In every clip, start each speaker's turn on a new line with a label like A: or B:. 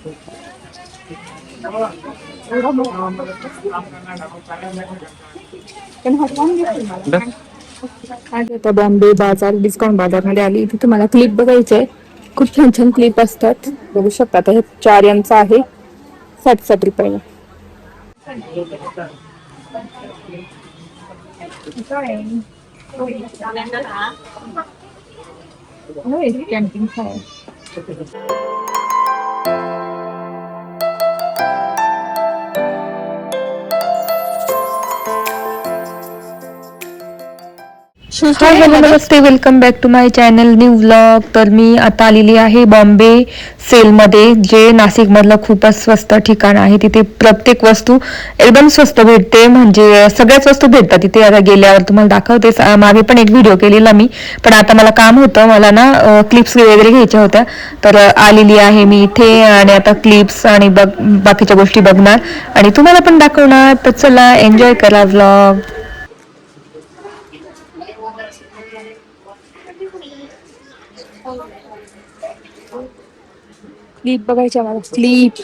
A: आज आता बॉम्बे बाजार डिस्काउंट बाजार मध्ये आली. इथे तुम्हाला क्लिप बघायचे, खूप छान छान क्लिप असतात. बघू शकता. आता हे 4 यांचा आहे 60 रुपयाला. कॅम्पिंग आहे.
B: नमस्ते, welcome back to my channel new vlog. तर मी आता आलेली आहे बॉम्बे सेलमध्ये, जे नाशिकमधलं खूपच स्वस्त ठिकाण आहे. तिथे प्रत्येक वस्तू एकदम स्वस्त भेटते, म्हणजे सगळ्याच वस्तू भेटतात तिथे. आता गेल्यावर तुम्हाला दाखवते. मागे पण एक व्हिडिओ केलेला मी, पण आता मला काम होतं, मला ना क्लिप्स वगैरे घ्यायच्या होत्या, तर आलेली आहे मी इथे. आणि आता क्लिप्स आणि बाकीच्या गोष्टी बघणार आणि तुम्हाला पण दाखवणार. तर चला, एन्जॉय करा व्लॉग.
A: क्लिप बघायच्या मला, क्लिप.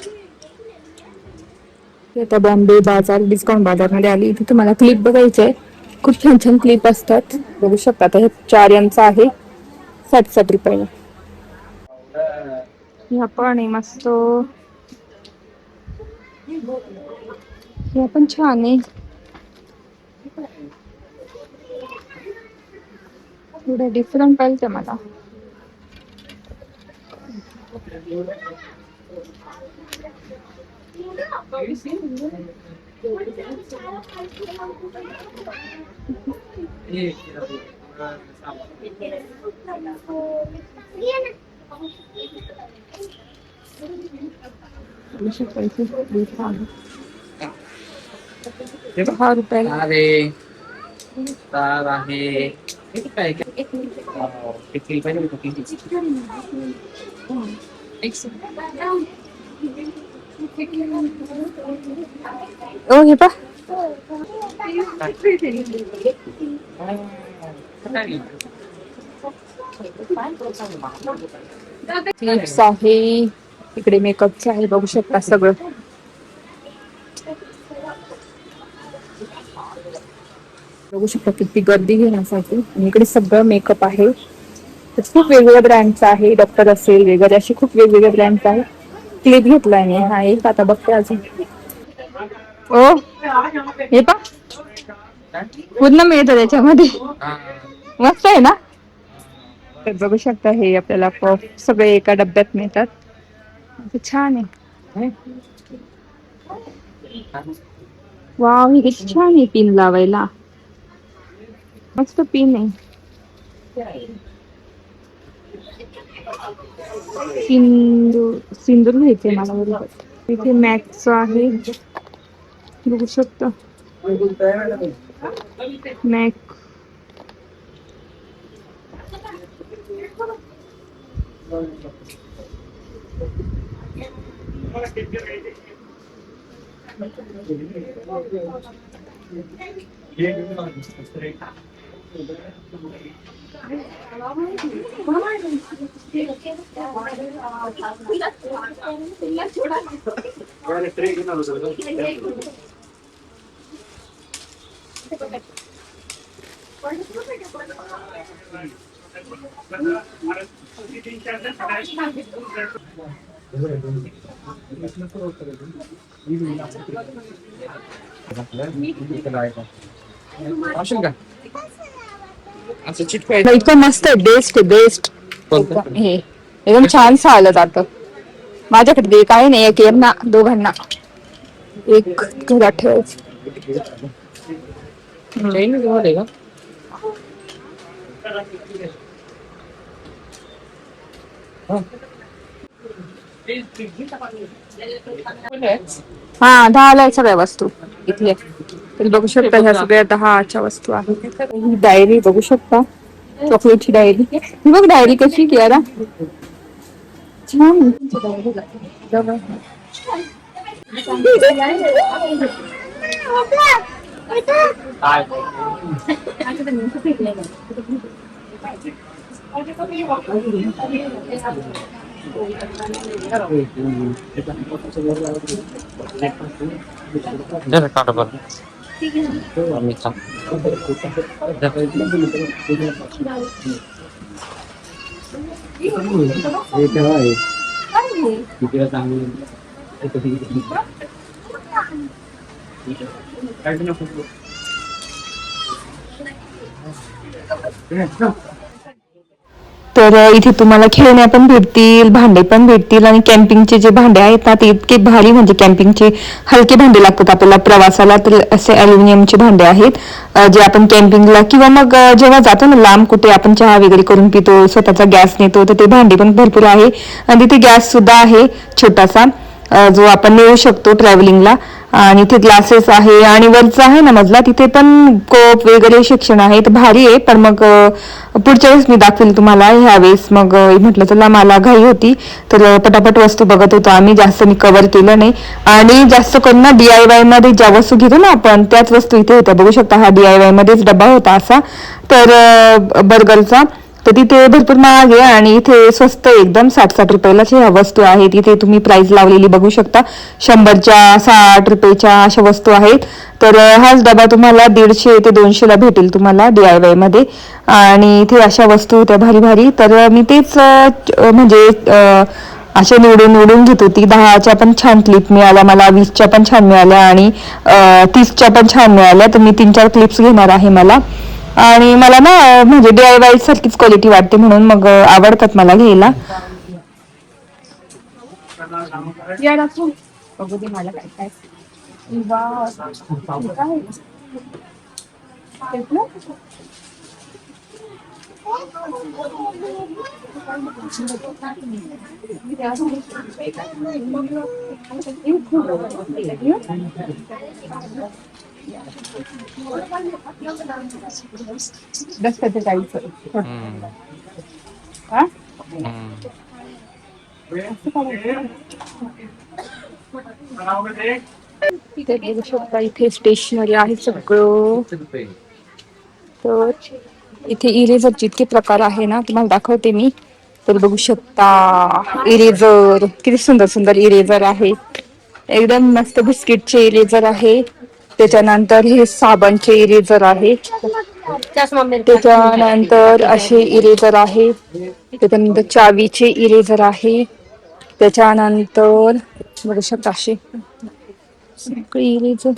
A: आता बॉम्बे बाजार डिस्काउंट बाजार मध्ये आली. इथे तुम्हाला क्लिप बघायचे, खूप छान छान क्लिप असतात. बघू शकता. आता हे 4 यांचा आहे 60 रुपयाला. ह्या पण आहे मस्त, ह्या पण छान आहे. थोडं डिफरंट पाहिजे मला. हे पा क्लिप्स आहे, इकडे मेकअपचं आहे. बघू शकता सगळं. बघू शकता किती गर्दी घेण्यासाठी. आणि इकडे सगळं मेकअप आहे. खूप वेगवेगळ्या ब्रँडचा आहे. डॉक्टर असेल वगैरे, असे खूप वेगवेगळ्या ब्रँडचा आहे. क्लिप घेतलाय मी. हा एक आता बघते अजून. ओ हे पा, पूर्ण मिळतं त्याच्यामध्ये. मस्त आहे ना. तर बघू शकता, हे आपल्याला पफ सगळे एका डब्यात मिळतात. छान आहे. वाव, हे किती छान आहे पिन लावायला. मस्त पिन आहे. सिंदूर घ्यायचंय मला बरोबर. इथे मॅक्स आहे, बघू शकता. मॅक इतकं मस्त आहे. Best best. हे एकदम छान चाललं जातं. माझ्याकडे काही नाही, एक यांना दोघांना एक घरात ठेवायचं. हा 10ला आहे सगळ्या वस्तू इथले. तर बघू शकता, ह्या सगळ्या 10च्या वस्तू आहेत. ही डायरी बघू शकता, चॉकलेटची डायरी. ही बघ डायरी कशी की यारा छान.
C: जरा काढा बरं. मी थांब.
B: तर इथे तुम्हाला खेळण्या पण भेटतील, भांडे पण भेटतील आणि कॅम्पिंगचे जे भांडे आहेत ना ते इतके भारी, म्हणजे कॅम्पिंगचे हलके भांडे लागतात आपल्याला प्रवासाला, तर असे अल्युमिनियमचे भांडे आहेत जे आपण कॅम्पिंगला किंवा मग जेव्हा जातो ना लांब कुठे आपण चहा वगैरे करून पितो, स्वतःचा गॅस नेतो, तर ते भांडे पण भरपूर आहे. आणि तिथे गॅस सुद्धा आहे छोटासा जो आपण नेऊ शकतो ट्रॅव्हलिंगला. आणि इथे ग्लासेस आहे आणि वरचा आहे ना मजला तिथे पण कोप वगैरे शिक्षण आहे, तर भारी आहे. पण मग पुढच्या वेळेस मी दाखवेल तुम्हाला. ह्या वेळेस मग म्हटलं चला मला घाई होती तर पटापट वस्तू बघत होतो आम्ही, जास्त मी कव्हर केलं नाही. आणि जास्त करून ना DIY मध्ये ज्या वस्तू घेतो ना आपण त्याच वस्तू इथे होत्या. बघू शकता हा DIY मध्येच डबा होता असा, तर बर्गरचा. तर तिथे भरपूर महाग आहे आणि इथे स्वस्त एकदम 60-60 रुपयालाच ह्या वस्तू आहेत. इथे तुम्ही प्राइस लावलेली बघू शकता, 100च्या 60 रुपयाच्या अशा वस्तू आहेत. तर हाच डबा तुम्हाला 150 ते 200 ला भेटेल तुम्हाला DIY मध्ये. आणि इथे अशा वस्तू होत्या भारी भारी. तर मी तेच म्हणजे अशा निवडून निवडून घेत होती. 10च्या पण छान क्लिप मिळाल्या मला, 20च्या पण छान मिळाल्या आणि 30च्या पण छान मिळाल्या. तर मी 3-4 क्लिप्स घेणार आहे मला. आणि मला ना म्हणजे DIY सारखीच क्वालिटी वाटते म्हणून मग आवडतात मला घ्यायला.
A: बघू दे मला काय काय. वाव. काय? तेच ना? दसऱ्याचं जायचं. हा? इथे बघू शकता, इथे स्टेशनरी आहे सगळं. तर इथे इरेझरचे इतके प्रकार आहे ना, तुम्हाला दाखवते मी. तर बघू शकता इरेझर, किती सुंदर सुंदर इरेझर आहे. एकदम मस्त बिस्किटचे इरेझर आहे. त्याच्यानंतर हे साबणचे इरेझर आहे. त्याच्यानंतर असे इरेझर आहे. त्याच्यानंतर चावीचे इरेझर आहे. त्याच्यानंतर बघू शकता असे सगळे इरेझर.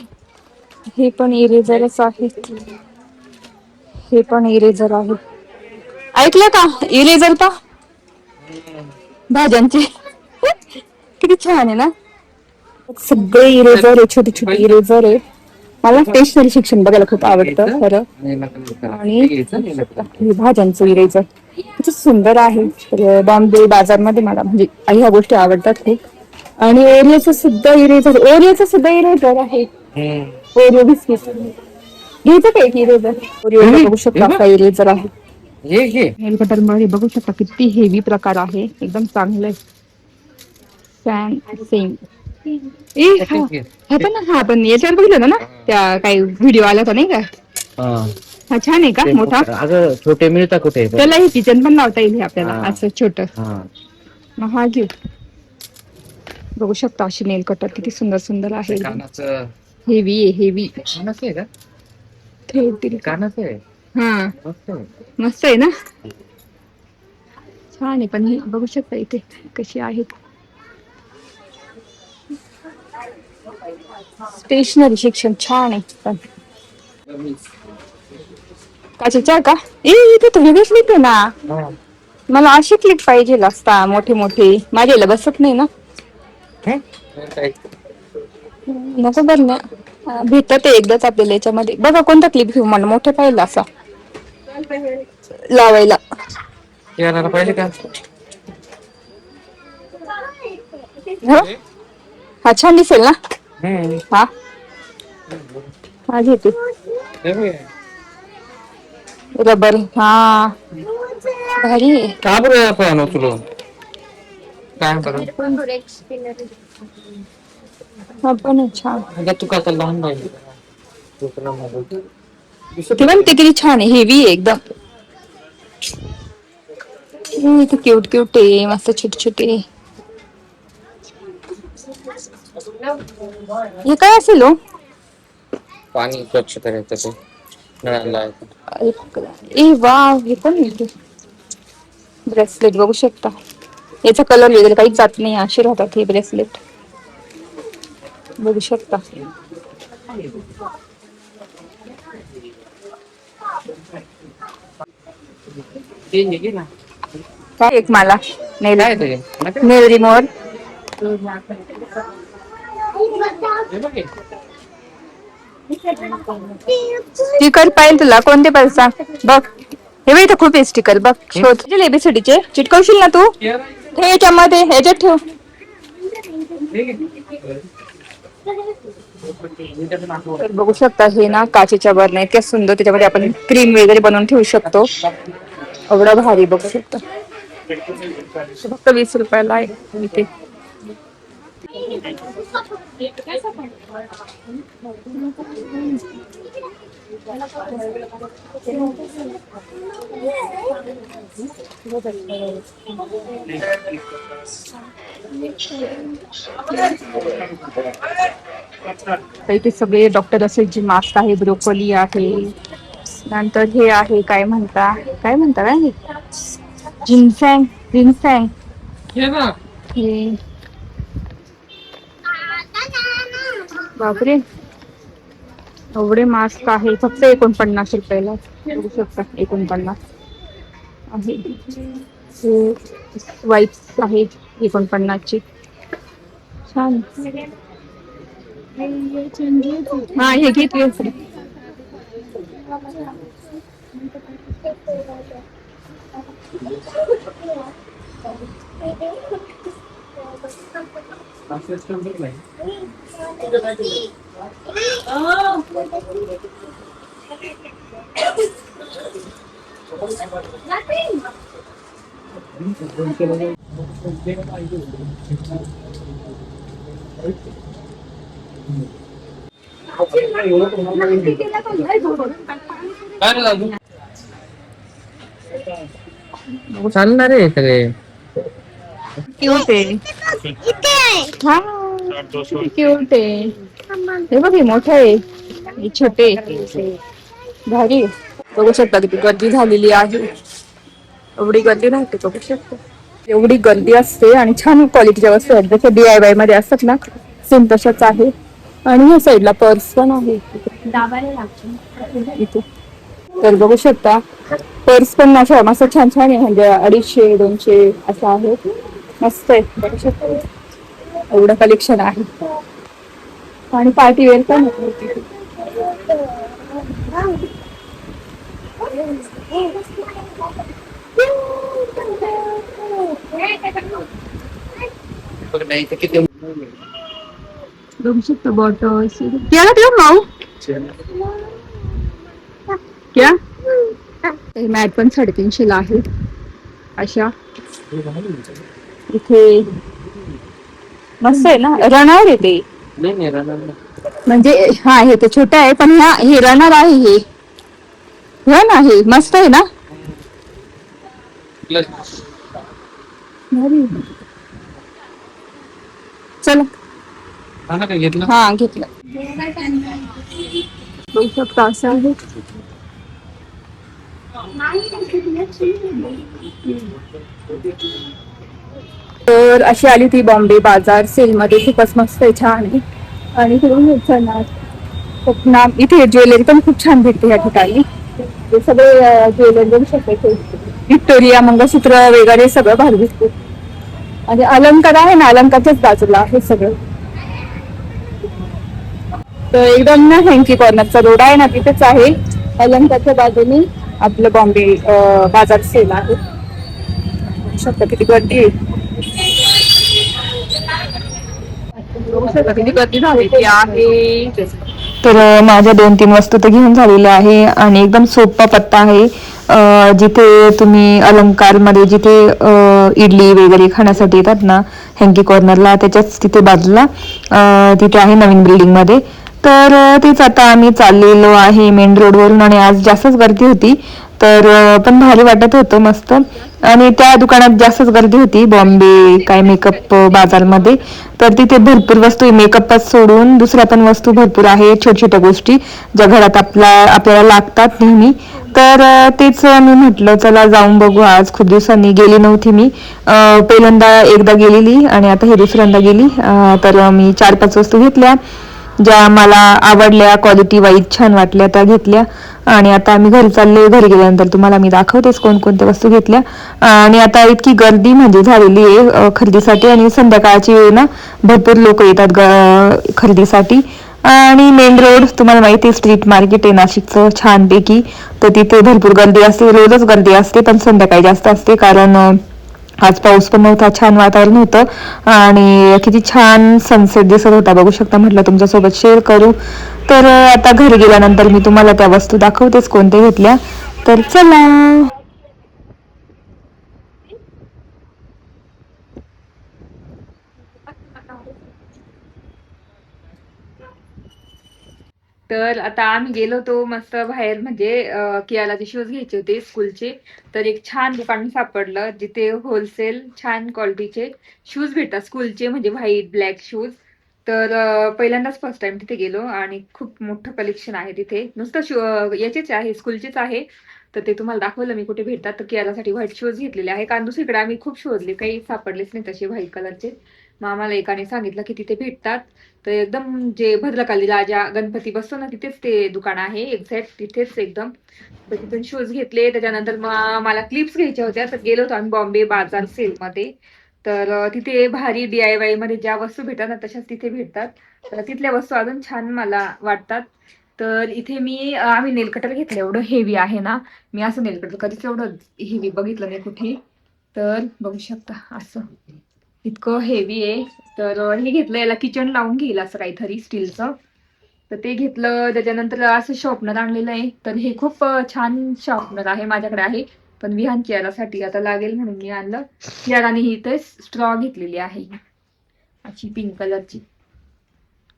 A: हे पण इरेझरच आहेत. हे पण इरेझर आहे. ऐकलं का इरेझर का भाज्यांचे किती छान आहे ना. सगळे इरेझर आहे, छोटे छोटे इरेझर आहे. मला स्टेशनरी शिक्षण बघायला खूप आवडतं खरं. आणि हे भाज्यांचं इरेझर किती सुंदर आहे. तर बॉम्बे बाजारमध्ये मला म्हणजे ह्या गोष्टी आवडतात खूप. आणि ओरिओचं सुद्धा इरेझर आहे. ओरिओ बिस्किट घ्यायचं का एक इरेझर? ओरिओ बघू शकता आपला इरेझर आहे. नेल कटर मध्ये बघू शकता किती हेवी प्रकार आहे, एकदम चांगलं. फॅन सेम हा पण हा पण याच्यावर बघितलं ना त्या काही व्हिडिओ आला होता नाही का? हा छान आहे का मोठा?
C: अगं छोटे मिळतात कुठे?
A: त्याला हे किचन पण लावता येईल आपल्याला असं छोट. मग हा घेऊ. बघू शकता अशी नेल कटर किती सुंदर सुंदर आहे. हेवी आहे हेवी. हा मस्त आहे ना, छान आहे. पण हे बघू शकता इथे कशी आहेत. स्टेशनरी शिक्षण छान आहे. पण काचेच्या का इथे तर वेगळीच लिहिते ना. मला अशी क्लिप पाहिजे असता मोठे मोठे, माझ्याला बसत नाही ना. नको बर ना, भेटत एकदाच आपल्याला याच्यामध्ये. बघा कोणता क्लिप घेऊ, मला मोठे पाहिजे असा लावायला.
C: पाहिजे का?
A: हा छान दिसेल ना. हा हा घेते. रबर हा भारी आहे.
C: का बरं फॅन उचलून काय बरं?
A: हा पण छान.
C: तू काय लावून राहिली?
A: ते पण ते किती छान आहे, हेवी आहे एकदम. इथे क्यूट क्यूट आहे मस्त छोटे छोटे. हे काय असेल हो?
C: पाणी स्वच्छ करायचं ते नळाला आहे.
A: ए वाव, हे पण मिळते ब्रेसलेट बघू शकता. याचा कलर वगैरे काही जात नाही, असे राहतात हे ब्रेसलेट बघू शकता. काय एक मला नेल
C: काय ते
A: नेल रिमोवर स्टिकर पाहिजे तुला कोणते पाहिजे सांग बघ. हे बघ इथं खूप आहे स्टिकर बघ शोध. एबीसीडीचे चिटकवशील ना तू? ठेव याच्यामध्ये, ह्याच्यात ठेव. तर बघू शकता हे ना काचेच्या बरण्या इतक्या सुंदर, त्याच्यामध्ये आपण क्रीम वगैरे बनवून ठेवू शकतो. एवढं भारी बघू शकता. फक्त 20 रुपयाला आहे इथे. इथे सगळे डॉक्टर असेलची मास्क आहे, ब्रोकोली आहे, नंतर हे आहे काय म्हणता काय जिन्सँग जिन्सँग हे. बापरे एवढे मास्क आहे फक्त 49 रुपयाला. बघू शकता 49 आहे. वाईप्स आहे 49 ची. छान. हा हे घेतली.
C: चालणार आहे सगळे.
A: क्यूट आहे. हा क्यूट आहे. हे बघ हे मोठं आहे, हे छोटे भारी. बघू शकता किती गर्दी झालेली आहे. एवढी गर्दी राहते बघू शकता. एवढी गर्दी असते आणि छान क्वालिटीच्या वस्तू आहेत जसं DIY मध्ये असतात ना सेम तशाच आहे. आणि ह्या साईडला पर्स पण आहे इथे. तर बघू शकता पर्स पण अशा मस्त छान छान आहे, म्हणजे 250-200 असं आहे. मस्त आहे बघू शकता. एवढं कलेक्शन आहे आणि पार्टी वेअर पण आहे.
C: किती
A: बघू शकता बॉटल्स. क्या माऊ क्या मॅट पण 350 ला आहे अशा. इथे मस्त आहे ना, रनर आहे ते.
C: नाही
A: म्हणजे हा हे ते छोटं आहे पण हे रनर आहे. हे रन आहे मस्त आहे ना. चला
C: घेतलं.
A: हा घेतलं. बघू शकता असं आहे. तर अशी आली ती बॉम्बे बाजार सेल मध्ये. खूपच मस्त आहे, छान आहे. आणि इथे ज्वेलरी पण खूप छान भेटते या ठिकाणी. हे सगळे ज्वेलरी बघू शकते. व्हिक्टोरिया मंगळसूत्र वगैरे सगळं भारी भेटते. आणि अलंकार आहे ना, अलंकारच्याच बाजूला आहे सगळं. तर एकदम ना हँकी कॉर्नरचा रोड आहे ना तिथेच आहे. अलंकारच्या बाजूने आपलं बॉम्बे बाजार सेल आहे. किती गर्दी किती गर्दी झालेली आहे.
B: तर माझ्या 2-3 वस्तू तर घेऊन झालेल्या आहे आणि एकदम सोपा पत्ता आहे. जिथे तुम्ही अलंकारमध्ये जिथे इडली वगैरे खाण्यासाठी येतात ना हँकी कॉर्नरला, त्याच्याच तिथे बाजूला तिथे आहे नवीन बिल्डिंगमध्ये. तर तेच आता आम्ही चाललेलो आहे मेन रोडवरून आणि आज जास्तच गर्दी होती. तर पण भारी वाटत होतं मस्त. आणि त्या दुकानात जास्तच गर्दी होती बॉम्बे काय मेकअप बाजारमध्ये. तर तिथे भरपूर वस्तू मेकअपच सोडून दुसऱ्या पण वस्तू भरपूर आहे, छोट्या छोट्या गोष्टी ज्या घरात आपल्याला लागतात नेहमी. तर तेच मी म्हटलं चला जाऊन बघू आज. खूप दिवसांनी गेली नव्हती मी. पहिल्यांदा एकदा गेलेली आणि आता हे दुसऱ्यांदा गेली. तर मी 4-5 वस्तू घेतल्या ज्या मला आवडल्या, क्वालिटी वाईज छान वाटल्या त्या घेतल्या. आणि आता आम्ही घरी चालले. घरी गेल्यानंतर तुम्हाला मी दाखवतेच कोणकोणत्या वस्तू घेतल्या. आणि आता इतकी गर्दी म्हणजे झालेली आहे खरेदीसाठी. आणि संध्याकाळची वेळ ना भरपूर लोक येतात खरेदीसाठी. आणि मेन रोड तुम्हाला माहिती आहे, स्ट्रीट मार्केट आहे नाशिकचं छानपैकी. तर तिथे भरपूर गर्दी असते, रोजच गर्दी असते, पण संध्याकाळी जास्त असते कारण आज पाऊस पण नव्हता, छान वातावरण होतं. आणि किती छान सनसेट दिसत होता बघू शकता. म्हटलं तुमच्यासोबत शेअर करू. तर आता घरी गेल्यानंतर मी तुम्हाला त्या वस्तू दाखवतेच कोणत्या घेतल्या. तर चला.
A: तर आता आम्ही गेलो होतो मस्त बाहेर, म्हणजे कियालाचे शूज घ्यायचे होते स्कूलचे. तर एक छान दुकान सापडलं जिथे होलसेल छान क्वालिटीचे शूज भेटतात स्कूलचे, म्हणजे व्हाईट ब्लॅक शूज. तर पहिल्यांदाच फर्स्ट टाइम तिथे गेलो आणि खूप मोठं कलेक्शन आहे तिथे. नुसतं याचेच आहे, स्कूलचेच आहे. तर ते तुम्हाला दाखवलं मी कुठे भेटतात. तर कियालासाठी व्हाईट शूज घेतलेले आहे कारण दुसरीकडे आम्ही खूप शोधले, काही सापडलेच नाही तसे व्हाईट कलरचे. मग आम्हाला एकाने सांगितलं की तिथे भेटतात. तर एकदम जे भद्रकाली राजा गणपती बसतो ना तिथेच ते दुकान आहे, एक्झॅक्ट तिथेच एकदम. तर तिथून शूज घेतले. त्याच्यानंतर मग मला क्लिप्स घ्यायच्या होत्या. तर गेलो होतो आम्ही बॉम्बे बाजार सेलमध्ये. तर तिथे भारी DIY मध्ये ज्या वस्तू भेटतात ना तशाच तिथे भेटतात. तर तिथल्या वस्तू अजून छान मला वाटतात. तर इथे आम्ही नेल कटर घेतलं. एवढं हेवी आहे ना, मी असं नेल कटर कधीच एवढं हेवी बघितलं नाही कुठे. तर बघू शकता असं इतकं हेवी आहे. तर हे घेतलं, याला किचन लावून घेईल असं काहीतरी स्टीलचं. तर ते घेतलं. त्याच्यानंतर असं शॉर्पनर आणलेलं आहे. तर हे खूप छान शॉर्पनर आहे, माझ्याकडे आहे. पण विहान कियारासाठी आता लागेल म्हणून मी आणलं. कियाराने ही इथे स्ट्रॉ घेतलेली आहे अशी पिंक कलरची.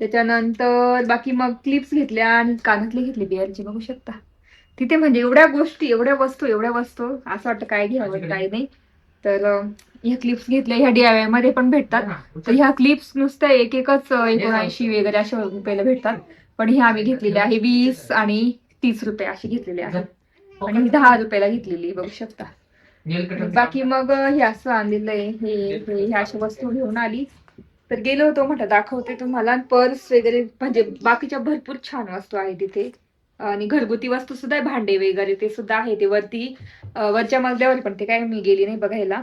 A: त्याच्यानंतर बाकी मग क्लिप्स घेतल्या आणि कानातले घेतले बिअरचे बघू शकता. तिथे म्हणजे एवढ्या गोष्टी, एवढ्या वस्तू असं वाटतं काय घ्यावं काय नाही. तर ह्या क्लिप्स घेतल्या. ह्या DIY मध्ये पण भेटतात. तर ह्या क्लिप्स नुसत्या एकच 79 वगैरे अशा रुपयाला भेटतात. पण ह्या आम्ही घेतलेल्या आहे 20 आणि 30 रुपये अशी घेतलेली आहे. आणि 10 रुपयाला घेतलेली बघू शकता. बाकी मग हे असं आणलेलं आहे, हे ह्या अशा वस्तू घेऊन आली. तर गेलो होतो म्हटलं दाखवते तुम्हाला. पर्स वगैरे म्हणजे बाकीच्या भरपूर छान वस्तू आहे तिथे. आणि घरगुती वस्तू सुद्धा आहे, भांडे वगैरे ते सुद्धा आहे. ते वरच्या मजल्यावर, पण ते काय मी गेली नाही बघायला.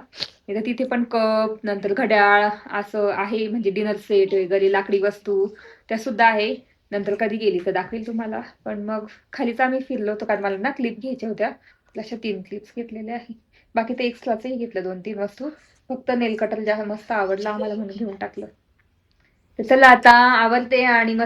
A: तिथे पण कप, नंतर घड्याळ असं आहे, म्हणजे डिनर सेट वगैरे लाकडी वस्तू त्या सुद्धा आहे. नंतर कधी गेली तर दाखवेल तुम्हाला. पण मग खालीच आम्ही फिरलो होतो कारण मला ना क्लिप घ्यायच्या होत्या. अशा 3 क्लिप्स घेतलेल्या आहे. बाकी ते एक्स्ट्राचंही घेतलं 2-3 वस्तू. फक्त नेल कटर ज्या मस्त आवडला आम्हाला म्हणून घेऊन टाकलं. तर चला आता आवरते आणि मग